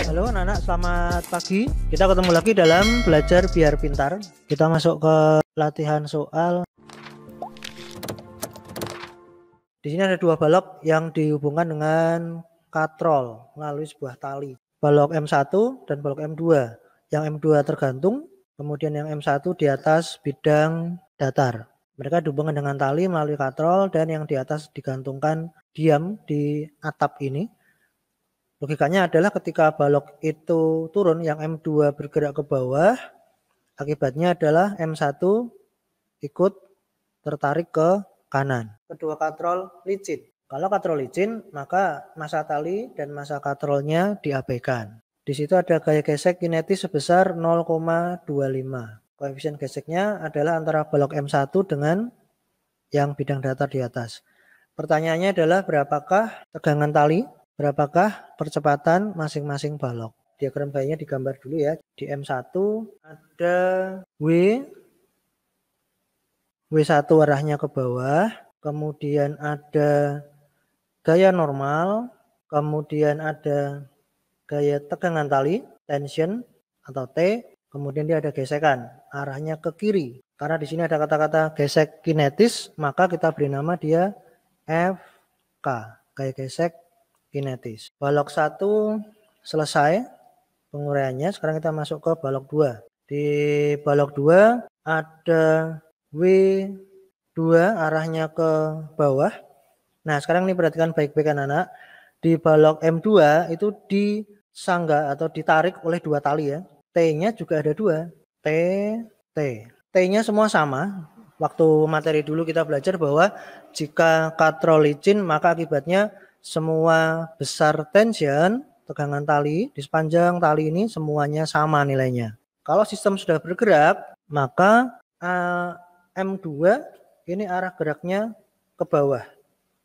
Halo anak-anak, selamat pagi. Kita ketemu lagi dalam belajar biar pintar. Kita masuk ke latihan soal. Di sini ada dua balok yang dihubungkan dengan katrol melalui sebuah tali. Balok M1 dan balok M2. Yang M2 tergantung, kemudian yang M1 di atas bidang datar. Mereka dihubungkan dengan tali melalui katrol dan yang di atas digantungkan diam di atap ini. Logikanya adalah ketika balok itu turun, yang M2 bergerak ke bawah, akibatnya adalah M1 ikut tertarik ke kanan. Kedua katrol licin. Kalau katrol licin, maka massa tali dan massa katrolnya diabaikan. Di situ ada gaya gesek kinetis sebesar 0,25. Koefisien geseknya adalah antara balok M1 dengan yang bidang datar di atas. Pertanyaannya adalah berapakah tegangan tali? Berapakah percepatan masing-masing balok? Diagram gayanya digambar dulu ya. Di M1 ada W1 arahnya ke bawah, kemudian ada gaya normal, kemudian ada gaya tegangan tali, tension atau T, kemudian dia ada gesekan, arahnya ke kiri. Karena di sini ada kata-kata gesek kinetis, maka kita beri nama dia FK, gaya gesek kinetis. Balok 1 selesai penguraiannya. Sekarang kita masuk ke balok 2. Di balok 2 ada W2 arahnya ke bawah. Nah, sekarang ini perhatikan baik-baik anak-anak. Di balok M2 itu disangga atau ditarik oleh dua tali ya. T-nya juga ada dua. T, T. T-nya semua sama. Waktu materi dulu kita belajar bahwa jika katrol licin maka akibatnya semua besar tension, tegangan tali di sepanjang tali ini semuanya sama nilainya. Kalau sistem sudah bergerak, maka M2 ini arah geraknya ke bawah.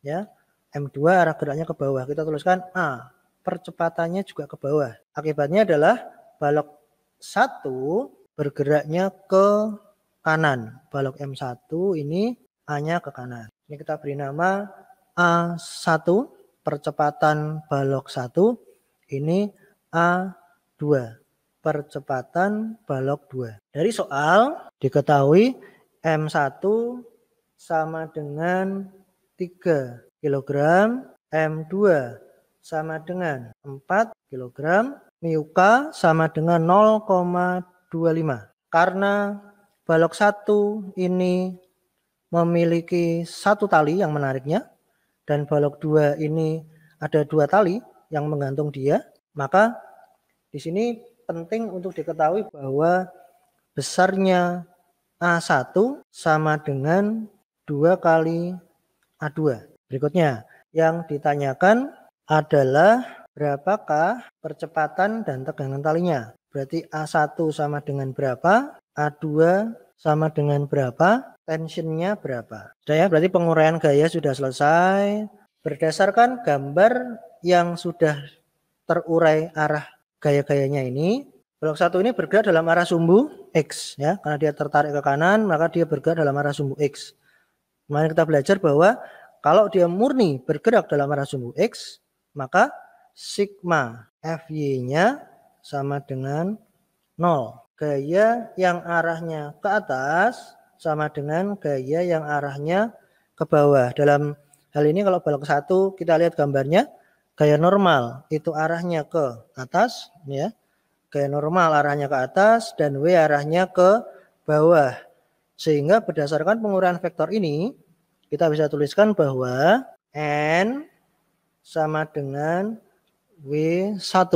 Ya, M2 arah geraknya ke bawah. Kita tuliskan A. Percepatannya juga ke bawah. Akibatnya adalah balok 1 bergeraknya ke kanan. Balok M1 ini A-nya ke kanan. Ini kita beri nama A1, percepatan balok 1. Ini A2, percepatan balok 2. Dari soal diketahui M1 sama dengan 3 kg, M2 sama dengan 4 kg, μK sama dengan 0,25. Karena balok 1 ini memiliki satu tali yang menariknya dan balok 2 ini ada dua tali yang menggantung dia, maka di sini penting untuk diketahui bahwa besarnya A1 sama dengan 2 kali A2. Berikutnya, yang ditanyakan adalah berapakah percepatan dan tegangan talinya. Berarti A1 sama dengan berapa, A2 sama dengan berapa, tensionnya berapa. Sudah ya, berarti penguraian gaya sudah selesai. Berdasarkan gambar yang sudah terurai arah gaya-gayanya ini, balok 1 ini bergerak dalam arah sumbu X ya, karena dia tertarik ke kanan maka dia bergerak dalam arah sumbu X. Kemarin kita belajar bahwa kalau dia murni bergerak dalam arah sumbu X, maka sigma Fy-nya sama dengan 0. Gaya yang arahnya ke atas sama dengan gaya yang arahnya ke bawah. Dalam hal ini kalau balok 1 kita lihat gambarnya, gaya normal itu arahnya ke atas ya. Gaya normal arahnya ke atas dan W arahnya ke bawah. Sehingga berdasarkan penguraian vektor ini kita bisa tuliskan bahwa N sama dengan W1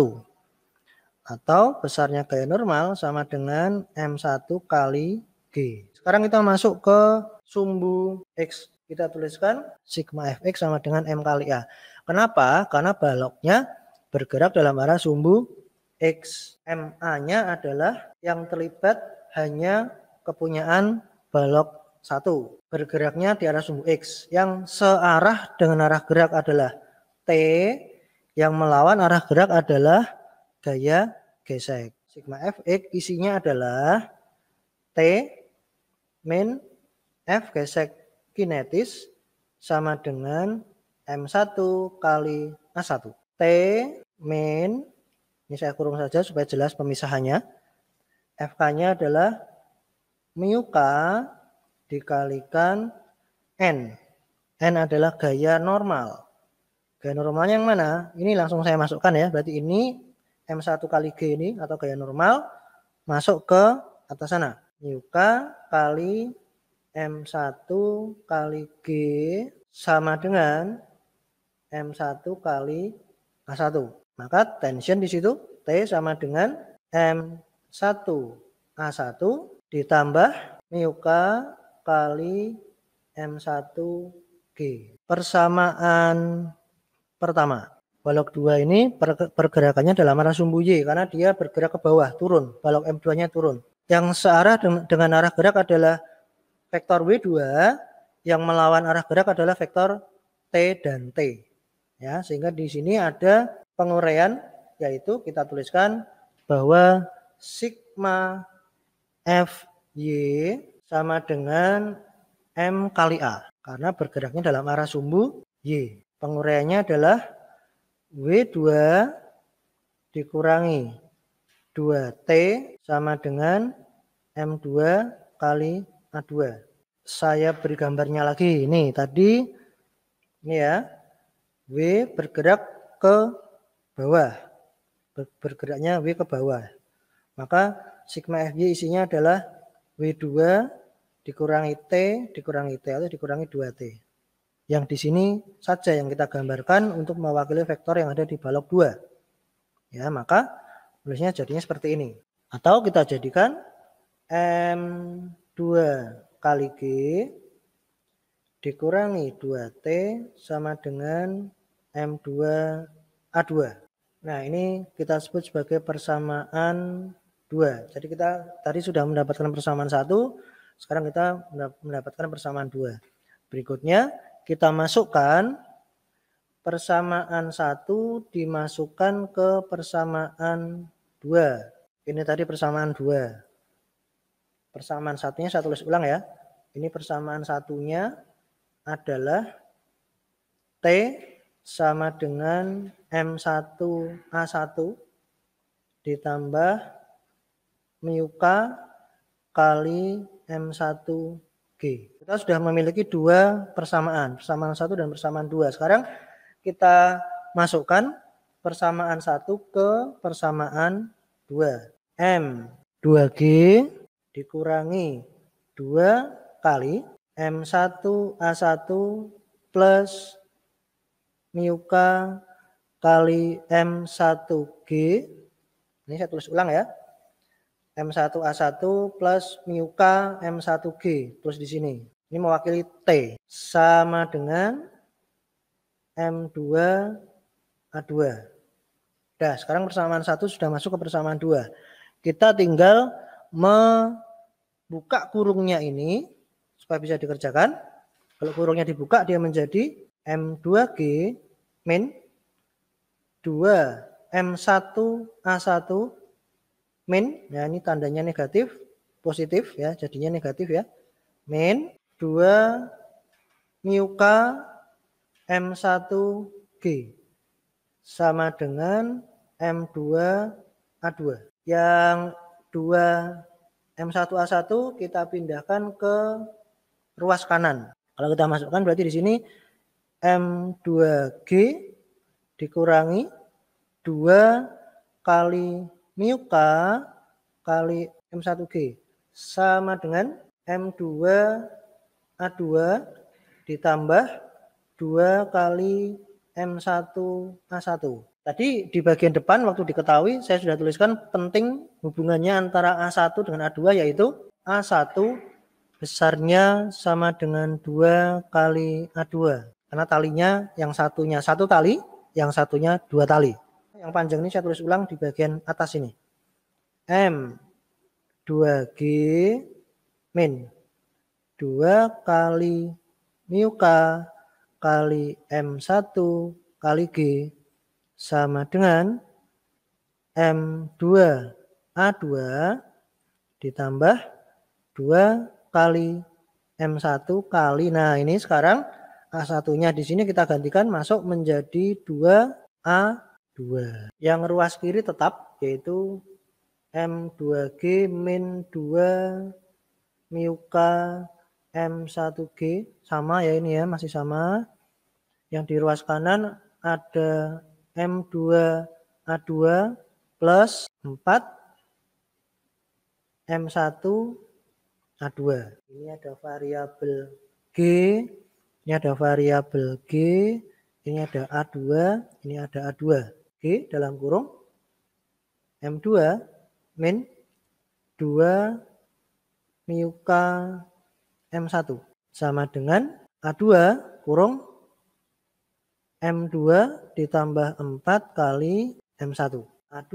atau besarnya gaya normal sama dengan M1 kali G. Sekarang kita masuk ke sumbu X. Kita tuliskan sigma Fx sama dengan M kali A. Kenapa? Karena baloknya bergerak dalam arah sumbu X. MA-nya adalah yang terlibat hanya kepunyaan balok 1. Bergeraknya di arah sumbu X. Yang searah dengan arah gerak adalah T. Yang melawan arah gerak adalah gaya gesek. Sigma Fx isinya adalah T min F gesek kinetis sama dengan M1 kali A1. T min Ini saya kurung saja supaya jelas pemisahannya. FK-nya adalah mu K dikalikan N. N adalah gaya normal. Gaya normalnya yang mana? Ini langsung saya masukkan ya. Berarti ini M1 kali G ini atau gaya normal masuk ke atas sana. Mu K kali M1 kali G sama dengan M1 kali A1. Maka tension di situ T sama dengan M1 A1 ditambah mu K kali M1 G. Persamaan pertama. Balok 2 ini pergerakannya dalam arah sumbu Y karena dia bergerak ke bawah, turun. Balok M2-nya turun. Yang searah dengan arah gerak adalah vektor W2, yang melawan arah gerak adalah vektor T dan T. Ya, sehingga di sini ada penguraian, yaitu kita tuliskan bahwa sigma Fy sama dengan M kali A karena bergeraknya dalam arah sumbu Y. Penguraiannya adalah W2 dikurangi 2T sama dengan M2 kali A2. Saya beri gambarnya lagi. Ini tadi ini ya. W bergerak ke bawah. Bergeraknya W ke bawah. Maka sigma Fy isinya adalah W2 dikurangi T atau dikurangi 2T. Yang di sini saja yang kita gambarkan untuk mewakili vektor yang ada di balok 2. Ya, maka tulisnya jadinya seperti ini. Atau kita jadikan M2 kali G dikurangi 2T sama dengan M2 A2. Nah, ini kita sebut sebagai persamaan 2. Jadi kita tadi sudah mendapatkan persamaan 1, sekarang kita mendapatkan persamaan 2. Berikutnya kita masukkan persamaan 1 dimasukkan ke persamaan 2. Ini tadi persamaan 2. Persamaan satunya saya tulis ulang ya. Ini persamaan satunya adalah T sama dengan M1A1 ditambah mu K kali M1G. Kita sudah memiliki dua persamaan 1 dan persamaan 2. Sekarang kita masukkan persamaan 1 ke persamaan 2. M2G dikurangi 2 kali M1A1 plus mu K kali M1G. Ini saya tulis ulang ya. M1A1 plus mu K M1G plus di sini. Ini mewakili T sama dengan M2A2. Nah, sekarang persamaan 1 sudah masuk ke persamaan 2. Kita tinggal membuka kurungnya ini supaya bisa dikerjakan. Kalau kurungnya dibuka dia menjadi M2G min 2 M1A1 min, ya ini tandanya negatif, positif ya, jadinya negatif ya. Min 2 mu K M1G sama dengan M2A2. Yang 2 M1A1 kita pindahkan ke ruas kanan. Kalau kita masukkan berarti di sini M2G dikurangi 2 kali mu K kali M1G sama dengan M2A2 ditambah 2 kali M1A1. Tadi di bagian depan waktu diketahui saya sudah tuliskan penting hubungannya antara A1 dengan A2 yaitu A1 besarnya sama dengan 2 kali A2. Karena talinya yang satunya 1 tali, yang satunya 2 tali. Yang panjang ini saya tulis ulang di bagian atas ini. M2G min 2 kali mu K kali M1 kali G sama dengan M2A2 ditambah 2 kali M1 kali. Nah, ini sekarang A1-nya di sini kita gantikan masuk menjadi 2A2. 2. Yang ruas kiri tetap yaitu M2G min 2 mu K M1G, sama ya ini ya, masih sama. Yang di ruas kanan ada M2A2 plus 4 M1A2. Ini ada variabel G, ini ada variabel G, ini ada A2, ini ada A2. G dalam kurung M2 min 2 mu K M1 sama dengan A2 kurung M2 ditambah 4 kali M1. A2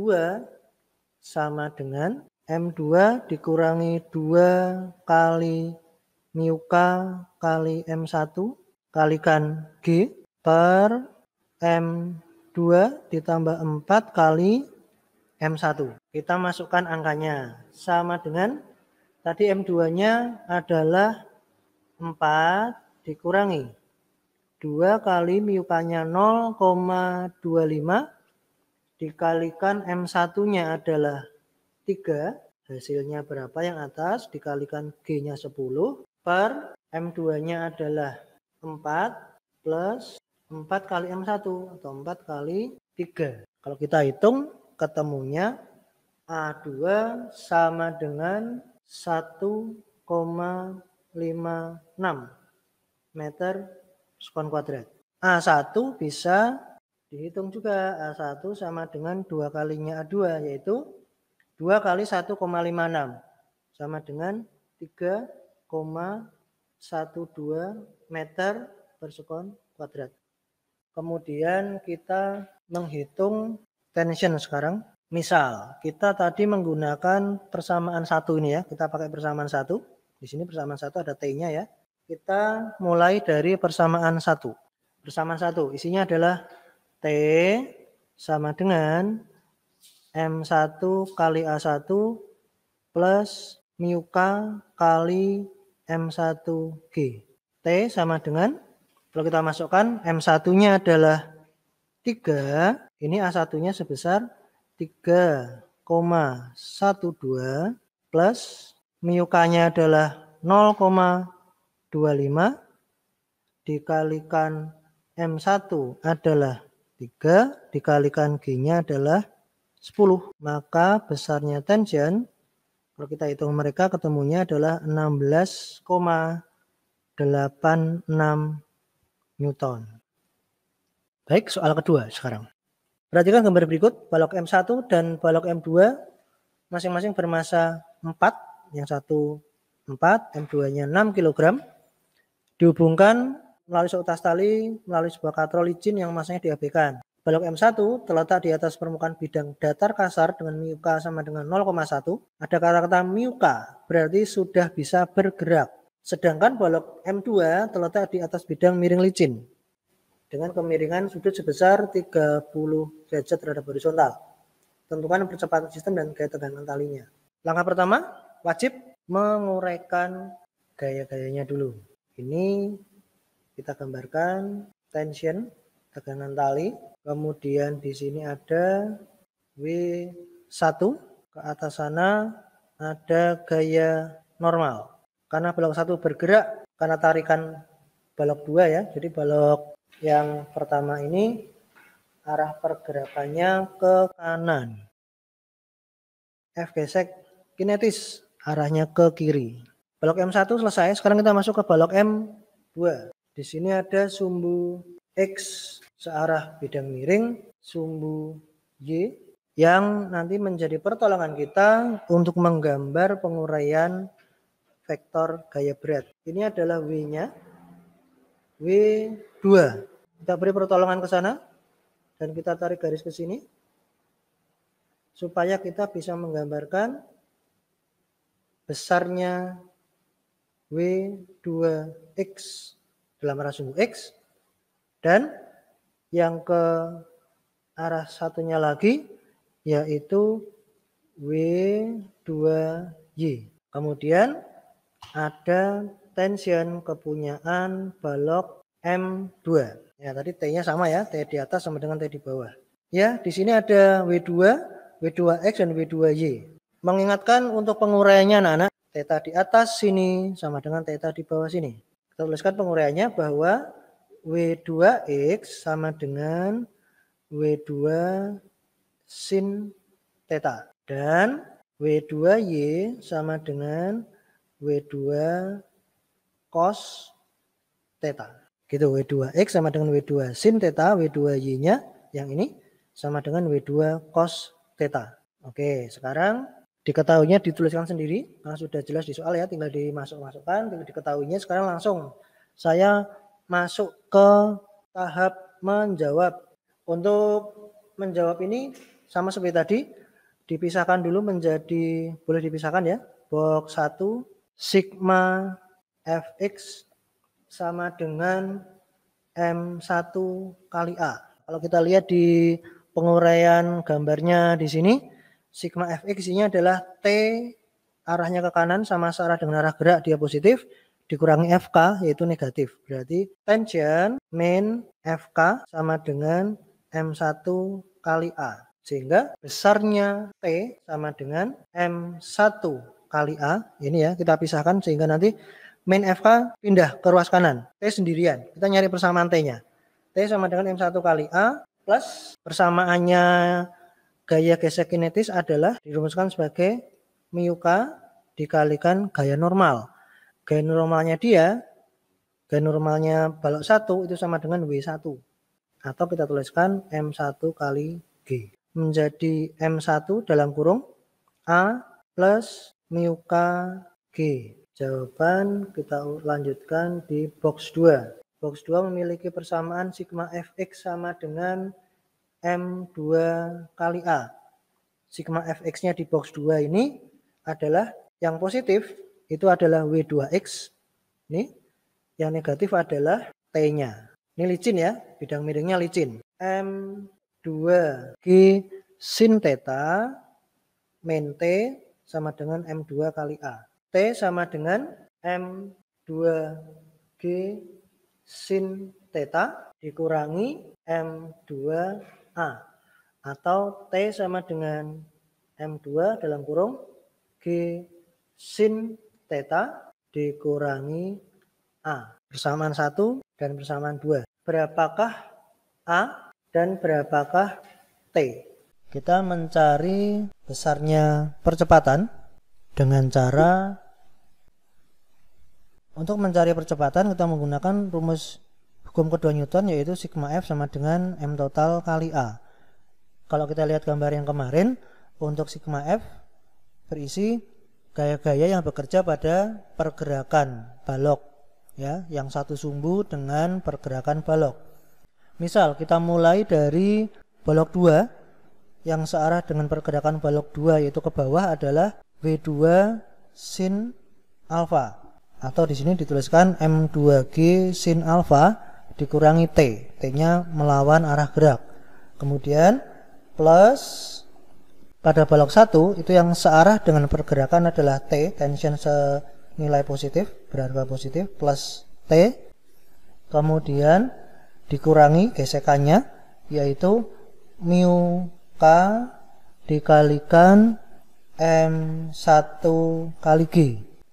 sama dengan M2 dikurangi 2 kali mu K kali M1 kalikan G per M2 ditambah 4 kali M1. Kita masukkan angkanya sama dengan tadi M2-nya adalah 4 dikurangi 2 kali mu K-nya 0,25 dikalikan M1-nya adalah 3. Hasilnya berapa yang atas? Dikalikan G-nya 10 per M2-nya adalah 4 plus 4 kali M1 atau 4 kali 3. Kalau kita hitung ketemunya A2 sama dengan 1,56 meter sekon kuadrat. A1 bisa dihitung juga. A1 sama dengan 2 kalinya A2 yaitu 2 kali 1,56 sama dengan 3,12 meter per sekon kuadrat. Kemudian kita menghitung tension sekarang. Misal kita tadi menggunakan persamaan 1 ini ya. Kita pakai persamaan 1. Di sini persamaan 1 ada T-nya ya. Kita mulai dari persamaan 1. Persamaan 1 isinya adalah T sama dengan M1 kali A1 plus mu K kali M1G. T sama dengan, kalau kita masukkan M1-nya adalah 3, ini A1-nya sebesar 3,12 plus mu K-nya adalah 0,25 dikalikan M1 adalah 3 dikalikan G-nya adalah 10. Maka besarnya tension kalau kita hitung mereka ketemunya adalah 16,86 Newton. Baik, soal kedua sekarang. Perhatikan gambar berikut, balok M1 dan balok M2 masing-masing bermassa 4, yang satu 4, M2-nya 6 kg, dihubungkan melalui seutas tali melalui sebuah katrol licin yang massanya diabaikan. Balok M1 terletak di atas permukaan bidang datar kasar dengan mu K sama dengan 0,1. Ada kata-kata mu K, berarti sudah bisa bergerak. Sedangkan balok M2 terletak di atas bidang miring licin dengan kemiringan sudut sebesar 30 derajat terhadap horizontal. Tentukan percepatan sistem dan gaya tegangan talinya. Langkah pertama, wajib menguraikan gaya-gayanya dulu. Ini kita gambarkan tension, tegangan tali. Kemudian di sini ada W1, ke atas sana ada gaya normal. Karena balok 1 bergerak karena tarikan balok 2 ya. Jadi balok yang pertama ini arah pergerakannya ke kanan. F gesek kinetis, arahnya ke kiri. Balok M1 selesai, sekarang kita masuk ke balok M2. Di sini ada sumbu X searah bidang miring, sumbu Y yang nanti menjadi pertolongan kita untuk menggambar penguraian vektor gaya berat. Ini adalah W-nya. W2. Kita beri pertolongan ke sana dan kita tarik garis ke sini supaya kita bisa menggambarkan besarnya W2X dalam arah sumbu X dan yang ke arah satunya lagi yaitu W2Y. Kemudian ada tension kepunyaan balok M2. Ya, tadi T-nya sama ya, T di atas sama dengan T di bawah. Ya, di sini ada W2, W2X dan W2Y. Mengingatkan untuk penguraiannya anak-anak, theta di atas sini sama dengan theta di bawah sini. Kita tuliskan penguraiannya bahwa W2X sama dengan W2 sin theta. Dan W2Y sama dengan W2 cos theta. Gitu, W2X sama dengan W2 sin theta, W2Y-nya yang ini sama dengan W2 cos theta. Oke, sekarang diketahuinya dituliskan sendiri. Karena sudah jelas di soal ya, tinggal dimasukkan, tinggal diketahuinya. Sekarang langsung saya masuk ke tahap menjawab. Untuk menjawab ini sama seperti tadi, dipisahkan dulu menjadi, boleh dipisahkan ya, box 1 sigma fx sama dengan M1 kali A. Kalau kita lihat di penguraian gambarnya di sini, sigma fx isinya adalah T arahnya ke kanan sama searah dengan arah gerak dia positif, dikurangi FK yaitu negatif. Berarti tension min FK sama dengan M1 kali A. Sehingga besarnya T sama dengan M1 kali A. Ini ya kita pisahkan sehingga nanti min FK pindah ke ruas kanan. T sendirian. Kita nyari persamaan T-nya. T sama dengan M1 kali A plus persamaannya gaya gesek kinetis adalah dirumuskan sebagai mu K dikalikan gaya normal. Gaya normalnya gaya normalnya balok 1 itu sama dengan W1. Atau kita tuliskan M1 kali G. Menjadi M1 dalam kurung A plus mu K G. Jawaban kita lanjutkan di box 2. Box 2 memiliki persamaan sigma fx sama dengan M2 kali A. Sigma fx-nya di box 2 ini adalah yang positif itu adalah W2x. Ini yang negatif adalah T-nya. Ini licin ya, bidang miringnya licin. M2G sin theta min T sama dengan M2 kali A. T sama dengan M2G sin theta dikurangi M2A. Atau T sama dengan M2 dalam kurung G sin theta dikurangi A. Persamaan 1 dan persamaan 2. Berapakah A dan berapakah T? Kita mencari besarnya percepatan dengan cara untuk mencari percepatan kita menggunakan rumus hukum kedua Newton yaitu sigma F sama dengan M total kali A. Kalau kita lihat gambar yang kemarin, untuk sigma F berisi gaya-gaya yang bekerja pada pergerakan balok ya, yang satu sumbu dengan pergerakan balok. Misal kita mulai dari balok 2 yang searah dengan pergerakan balok 2 yaitu ke bawah adalah W2 sin alfa. Atau di sini dituliskan M2G sin alfa dikurangi T. T-nya melawan arah gerak. Kemudian plus pada balok 1 itu yang searah dengan pergerakan adalah T, tension senilai positif, berharga positif, plus T. Kemudian dikurangi gesekannya yaitu mu K dikalikan M1 kali G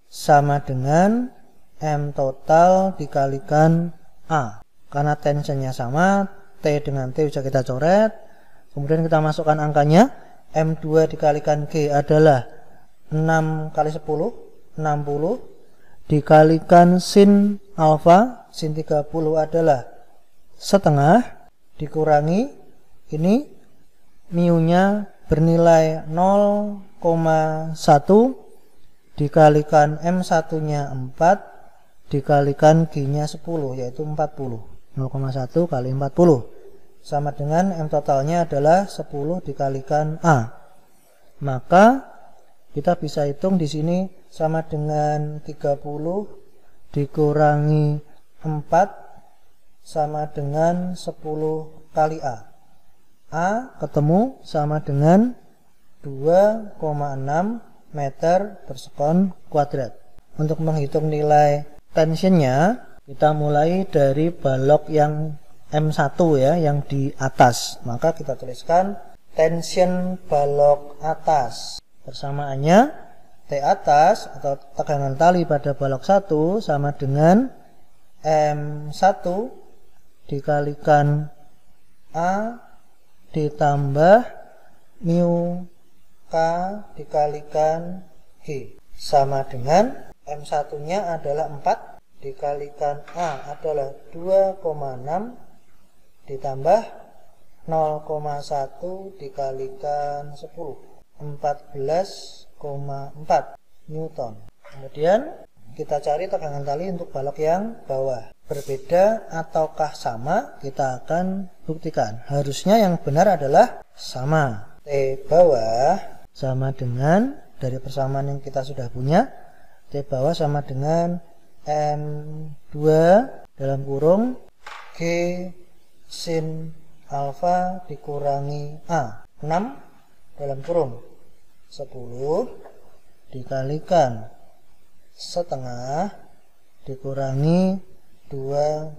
sama dengan M total dikalikan A. Karena tensionnya sama, T dengan T bisa kita coret. Kemudian kita masukkan angkanya. M2 dikalikan G adalah 6 kali 10, 60. Dikalikan sin alfa, sin 30 adalah setengah. Dikurangi, ini mu-nya bernilai 0,1 dikalikan M1-nya 4 dikalikan G-nya 10 yaitu 40. 0,1 kali 40 sama dengan M totalnya adalah 10 dikalikan A. Maka kita bisa hitung di sini sama dengan 30 dikurangi 4 sama dengan 10 kali A. A ketemu sama dengan 2,6 meter per sekon kuadrat. Untuk menghitung nilai tensionnya, kita mulai dari balok yang M1 ya, yang di atas. Maka kita tuliskan tension balok atas. Persamaannya T atas atau tegangan tali pada balok 1 sama dengan M1 dikalikan A ditambah mu K dikalikan G sama dengan M1 nya adalah 4 dikalikan A adalah 2,6 ditambah 0,1 dikalikan 10 14,4 Newton. Kemudian kita cari tegangan tali untuk balok yang bawah. Berbeda ataukah sama, kita akan buktikan. Harusnya yang benar adalah sama. T bawah sama dengan, dari persamaan yang kita sudah punya, T bawah sama dengan M2 dalam kurung G sin alfa dikurangi A. 6 dalam kurung 10 dikalikan setengah dikurangi 2,6.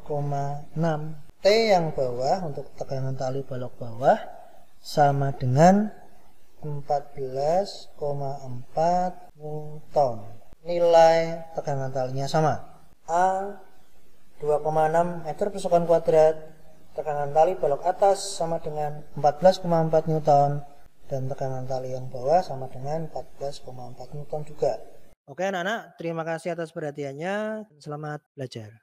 T yang bawah untuk tegangan tali balok bawah sama dengan 14,4 Newton. Nilai tegangan talinya sama. A 2,6 meter per sekon kuadrat. Tegangan tali balok atas sama dengan 14,4 Newton. Dan tegangan tali yang bawah sama dengan 14,4 Newton juga. Oke anak-anak, terima kasih atas perhatiannya. Selamat belajar.